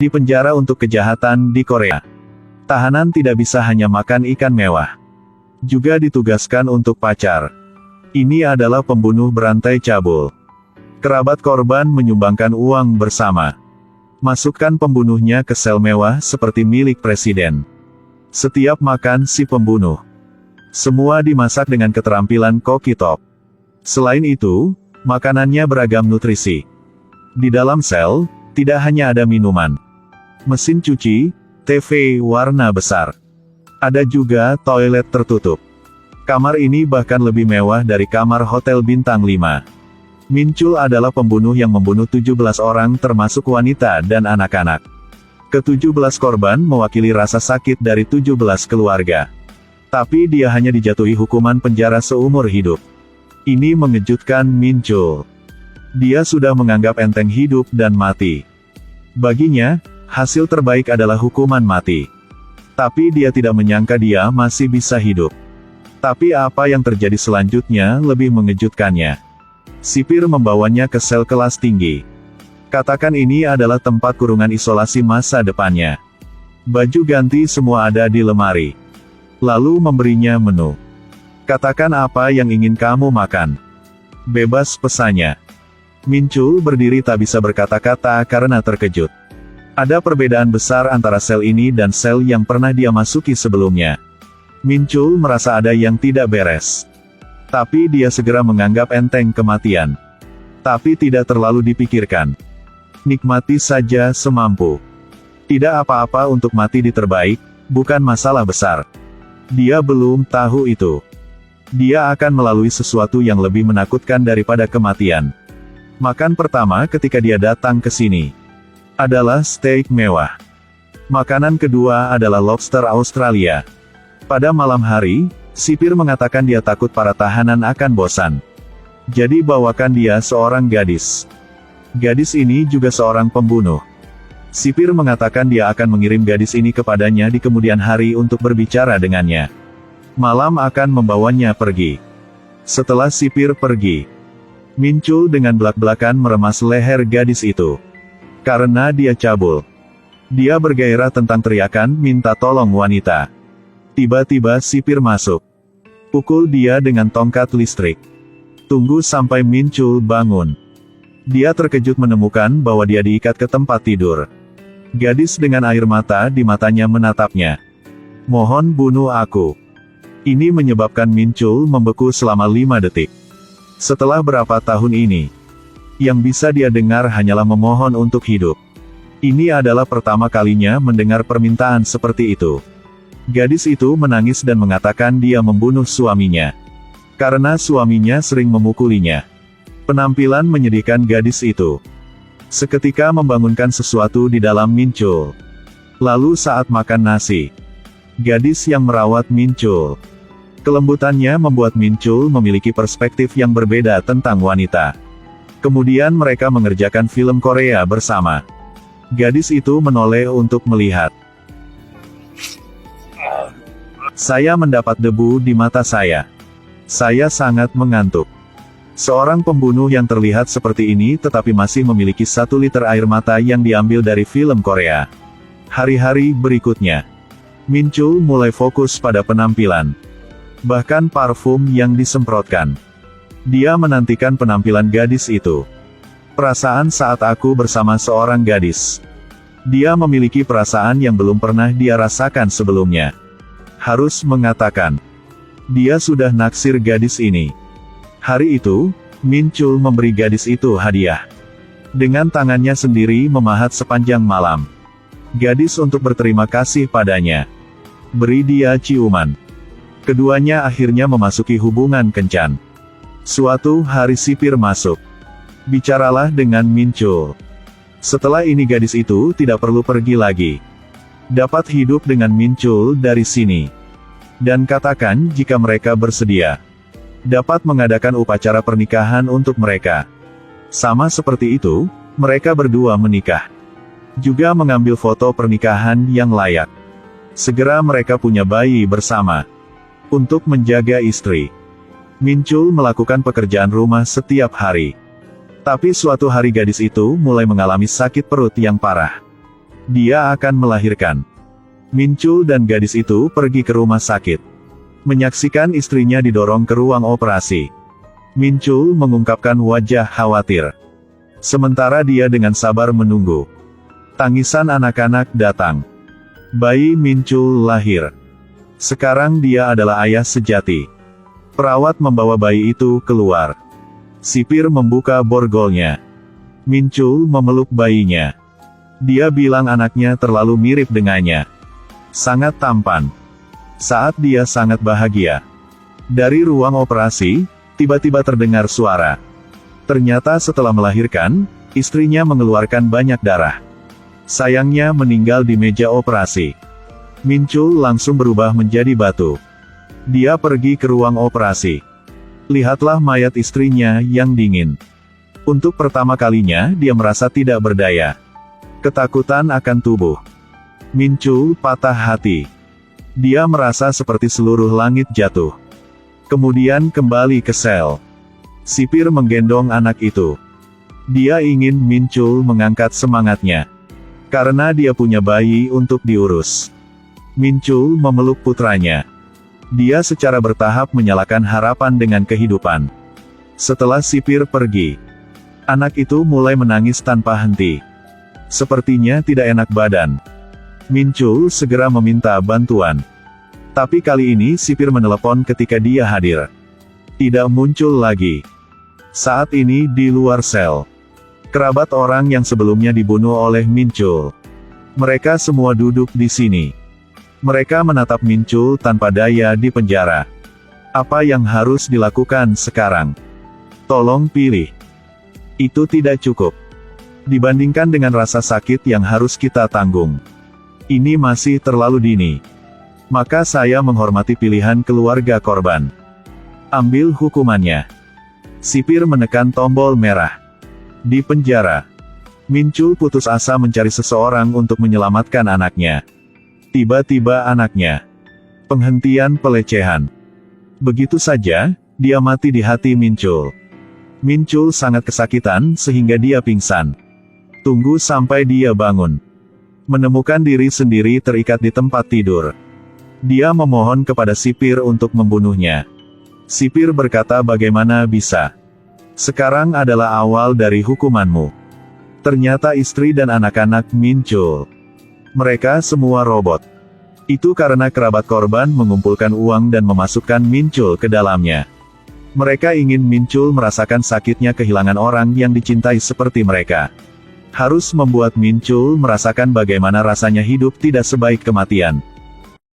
Dipenjara untuk kejahatan di Korea. Tahanan tidak bisa hanya makan ikan mewah. Juga ditugaskan untuk pacar. Ini adalah pembunuh berantai cabul. Kerabat korban menyumbangkan uang bersama. Masukkan pembunuhnya ke sel mewah seperti milik presiden. Setiap makan si pembunuh. Semua dimasak dengan keterampilan koki top. Selain itu, makanannya beragam nutrisi. Di dalam sel, tidak hanya ada minuman, mesin cuci, TV warna besar. Ada juga toilet tertutup. Kamar ini bahkan lebih mewah dari kamar hotel bintang 5. Min Chul adalah pembunuh yang membunuh 17 orang termasuk wanita dan anak-anak. Ke-17 korban mewakili rasa sakit dari 17 keluarga. Tapi dia hanya dijatuhi hukuman penjara seumur hidup. Ini mengejutkan Min Chul. Dia sudah menganggap enteng hidup dan mati. Baginya, hasil terbaik adalah hukuman mati. Tapi dia tidak menyangka dia masih bisa hidup. Tapi apa yang terjadi selanjutnya lebih mengejutkannya. Sipir membawanya ke sel kelas tinggi. Katakan ini adalah tempat kurungan isolasi masa depannya. Baju ganti semua ada di lemari. Lalu memberinya menu. Katakan apa yang ingin kamu makan. Bebas pesannya. Min Chul berdiri tak bisa berkata-kata karena terkejut. Ada perbedaan besar antara sel ini dan sel yang pernah dia masuki sebelumnya. Min Chul merasa ada yang tidak beres. Tapi dia segera menganggap enteng kematian. Tapi tidak terlalu dipikirkan. Nikmati saja semampu. Tidak apa-apa untuk mati di terbaik, bukan masalah besar. Dia belum tahu itu. Dia akan melalui sesuatu yang lebih menakutkan daripada kematian. Makan pertama ketika dia datang ke sini adalah steak mewah. Makanan kedua adalah lobster Australia. Pada malam hari, sipir mengatakan dia takut para tahanan akan bosan. Jadi bawakan dia seorang gadis. Gadis ini juga seorang pembunuh. Sipir mengatakan dia akan mengirim gadis ini kepadanya di kemudian hari untuk berbicara dengannya. Malam akan membawanya pergi. Setelah sipir pergi, Min Chul dengan belak-belakan meremas leher gadis itu. Karena dia cabul. Dia bergairah tentang teriakan minta tolong wanita. Tiba-tiba sipir masuk. Pukul dia dengan tongkat listrik. Tunggu sampai Min Chul bangun. Dia terkejut menemukan bahwa dia diikat ke tempat tidur. Gadis dengan air mata di matanya menatapnya. Mohon bunuh aku. Ini menyebabkan Min Chul membeku selama 5 detik. Setelah berapa tahun ini, yang bisa dia dengar hanyalah memohon untuk hidup. Ini adalah pertama kalinya mendengar permintaan seperti itu. Gadis itu menangis dan mengatakan dia membunuh suaminya. Karena suaminya sering memukulinya. Penampilan menyedihkan gadis itu. Seketika membangunkan sesuatu di dalam Min Chul. Lalu saat makan nasi, gadis yang merawat Min Chul. Kelembutannya membuat Min Chul memiliki perspektif yang berbeda tentang wanita. Kemudian mereka mengerjakan film Korea bersama. Gadis itu menoleh untuk melihat. Saya mendapat debu di mata saya. Saya sangat mengantuk. Seorang pembunuh yang terlihat seperti ini tetapi masih memiliki 1 liter air mata yang diambil dari film Korea. Hari-hari berikutnya, Min Chul mulai fokus pada penampilan. Bahkan parfum yang disemprotkan. Dia menantikan penampilan gadis itu. Perasaan saat aku bersama seorang gadis. Dia memiliki perasaan yang belum pernah dia rasakan sebelumnya. Harus mengatakan, dia sudah naksir gadis ini. Hari itu, Min Chul memberi gadis itu hadiah. Dengan tangannya sendiri memahat sepanjang malam. Gadis untuk berterima kasih padanya. Beri dia ciuman. Keduanya akhirnya memasuki hubungan kencan. Suatu hari sipir masuk. Bicaralah dengan Min Chul. Setelah ini gadis itu tidak perlu pergi lagi. Dapat hidup dengan Min Chul dari sini. Dan katakan jika mereka bersedia. Dapat mengadakan upacara pernikahan untuk mereka. Sama seperti itu, mereka berdua menikah. Juga mengambil foto pernikahan yang layak. Segera mereka punya bayi bersama. Untuk menjaga istri, Min Chul melakukan pekerjaan rumah setiap hari. Tapi suatu hari gadis itu mulai mengalami sakit perut yang parah. Dia akan melahirkan. Minchul dan gadis itu pergi ke rumah sakit. Menyaksikan istrinya didorong ke ruang operasi. Minchul mengungkapkan wajah khawatir. Sementara dia dengan sabar menunggu. Tangisan anak-anak datang. Bayi Minchul lahir. Sekarang dia adalah ayah sejati. Perawat membawa bayi itu keluar. Sipir membuka borgolnya. Minchul memeluk bayinya. Dia bilang anaknya terlalu mirip dengannya. Sangat tampan. Saat dia sangat bahagia. Dari ruang operasi, tiba-tiba terdengar suara. Ternyata setelah melahirkan, istrinya mengeluarkan banyak darah. Sayangnya meninggal di meja operasi. Minchul langsung berubah menjadi batu. Dia pergi ke ruang operasi. Lihatlah mayat istrinya yang dingin. Untuk pertama kalinya dia merasa tidak berdaya. Ketakutan akan tubuh. Minchul patah hati. Dia merasa seperti seluruh langit jatuh. Kemudian kembali ke sel. Sipir menggendong anak itu. Dia ingin Minchul mengangkat semangatnya. Karena dia punya bayi untuk diurus. Minchul memeluk putranya. Dia secara bertahap menyalakan harapan dengan kehidupan. Setelah sipir pergi, anak itu mulai menangis tanpa henti. Sepertinya tidak enak badan. Minchul segera meminta bantuan. Tapi kali ini sipir menelepon ketika dia hadir. Tidak muncul lagi. Saat ini di luar sel. Kerabat orang yang sebelumnya dibunuh oleh Minchul. Mereka semua duduk di sini. Mereka menatap Minchul tanpa daya di penjara. Apa yang harus dilakukan sekarang? Tolong pilih. Itu tidak cukup. Dibandingkan dengan rasa sakit yang harus kita tanggung. Ini masih terlalu dini. Maka saya menghormati pilihan keluarga korban. Ambil hukumannya. Sipir menekan tombol merah. Di penjara, Minchul putus asa mencari seseorang untuk menyelamatkan anaknya. Tiba-tiba anaknya. Penghentian pelecehan. Begitu saja, dia mati di hati Minchul. Minchul sangat kesakitan sehingga dia pingsan. Tunggu sampai dia bangun. Menemukan diri sendiri terikat di tempat tidur. Dia memohon kepada sipir untuk membunuhnya. Sipir berkata, bagaimana bisa? Sekarang adalah awal dari hukumanmu. Ternyata istri dan anak-anak Minchul. Mereka semua robot. Itu karena kerabat korban mengumpulkan uang dan memasukkan Minchul ke dalamnya. Mereka ingin Minchul merasakan sakitnya kehilangan orang yang dicintai seperti mereka. Harus membuat Minchul merasakan bagaimana rasanya hidup tidak sebaik kematian.